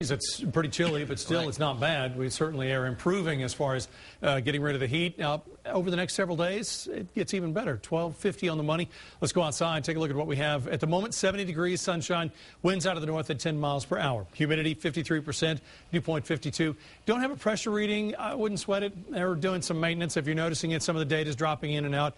It's pretty chilly, but still it's not bad. We certainly are improving as far as getting rid of the heat. Now, over the next several days, it gets even better. 12:50 on the money. Let's go outside, take a look at what we have. At the moment, 70 degrees, sunshine, winds out of the north at 10 miles per hour. Humidity, 53%, dew point 52. Don't have a pressure reading. I wouldn't sweat it. They're doing some maintenance. If you're noticing it, some of the data is dropping in and out.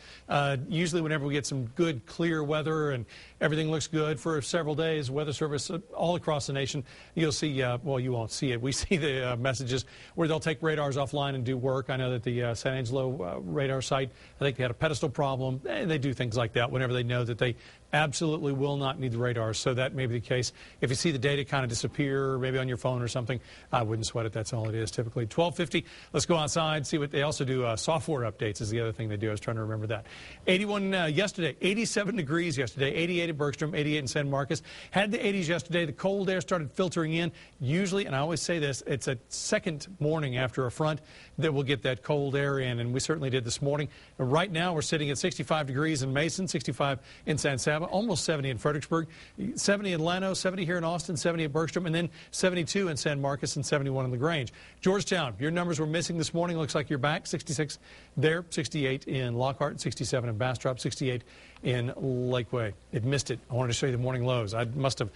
Usually whenever we get some good, clear weather and everything looks good for several days, Weather Service all across the nation, you'll see well, you won't see it. We see the messages where they'll take radars offline and do work. I know that the San Angelo radar site, I think they had a pedestal problem. They do things like that whenever they know that they absolutely will not need the radars. So that may be the case. If you see the data kind of disappear, maybe on your phone or something, I wouldn't sweat it. That's all it is typically. 12:50. Let's go outside, see what they also do. Software updates is the other thing they do. I was trying to remember that. 81 yesterday, 87 degrees yesterday, 88 at Bergstrom, 88 in San Marcos. Had the 80s yesterday. The cold air started filtering in. Usually, and I always say this, it's a second morning after a front that we'll get that cold air in, and we certainly did this morning. Right now, we're sitting at 65 degrees in Mason, 65 in San Saba, almost 70 in Fredericksburg, 70 in Llano, 70 here in Austin, 70 at Bergstrom, and then 72 in San Marcos and 71 in LaGrange. Georgetown, your numbers were missing this morning. Looks like you're back. 66 there, 68 in Lockhart, 67 in Bastrop, 68 in Lakeway. It missed it. I wanted to show you the morning lows. I must have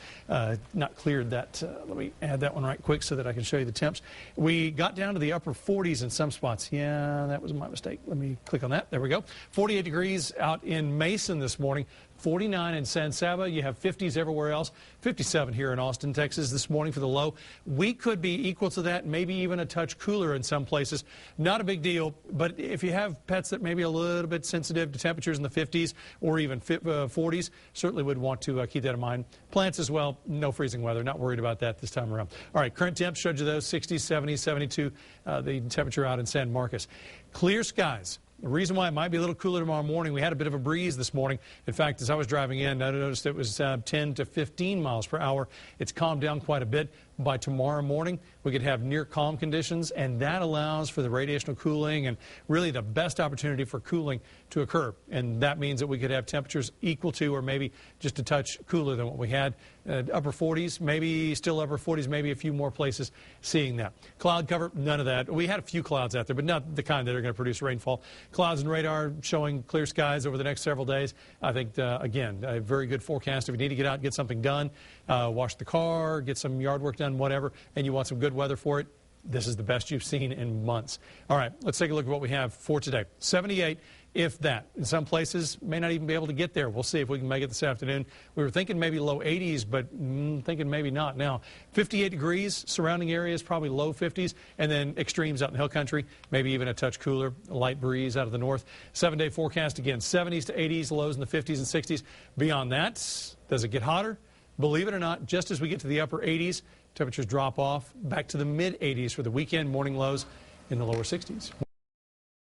not cleared that. Let me add that one right quick so that I can show you the temps. We got down to the upper 40s in some spots. Yeah, that was my mistake. Let me click on that. There we go. 48 degrees out in Mason this morning. 49 in San Saba. You have 50s everywhere else. 57 here in Austin, Texas this morning for the low. We could be equal to that, maybe even a touch cooler in some places. Not a big deal, but if you have pets that may be a little bit sensitive to temperatures in the 50s or even 40s, certainly would want to keep that in mind. Plants as well, no freezing weather. Not worried about that this time around. All right, current temps showed you those 60s, 70s, 72, the temperature out in San Marcos. Clear skies. The reason why it might be a little cooler tomorrow morning, we had a bit of a breeze this morning. In fact, as I was driving in, I noticed it was 10 to 15 miles per hour. It's calmed down quite a bit. By tomorrow morning, we could have near calm conditions, and that allows for the radiational cooling and really the best opportunity for cooling to occur. And that means that we could have temperatures equal to or maybe just a touch cooler than what we had. Upper 40s, maybe still upper 40s, maybe a few more places seeing that. Cloud cover, none of that. We had a few clouds out there, but not the kind that are going to produce rainfall. Clouds and radar showing clear skies over the next several days. I think, again, a very good forecast. If you need to get out and get something done, wash the car, get some yard work done, whatever, and you want some good weather for it, this is the best you've seen in months. All right, let's take a look at what we have for today. 78, if that. In some places, may not even be able to get there. We'll see if we can make it this afternoon. We were thinking maybe low 80s, but thinking maybe not now. 58 degrees, surrounding areas, probably low 50s, and then extremes out in the hill country, maybe even a touch cooler, a light breeze out of the north. 7-day forecast, again, 70s to 80s, lows in the 50s and 60s. Beyond that, does it get hotter? Believe it or not, just as we get to the upper 80s, temperatures drop off back to the mid 80s for the weekend, morning lows in the lower 60s.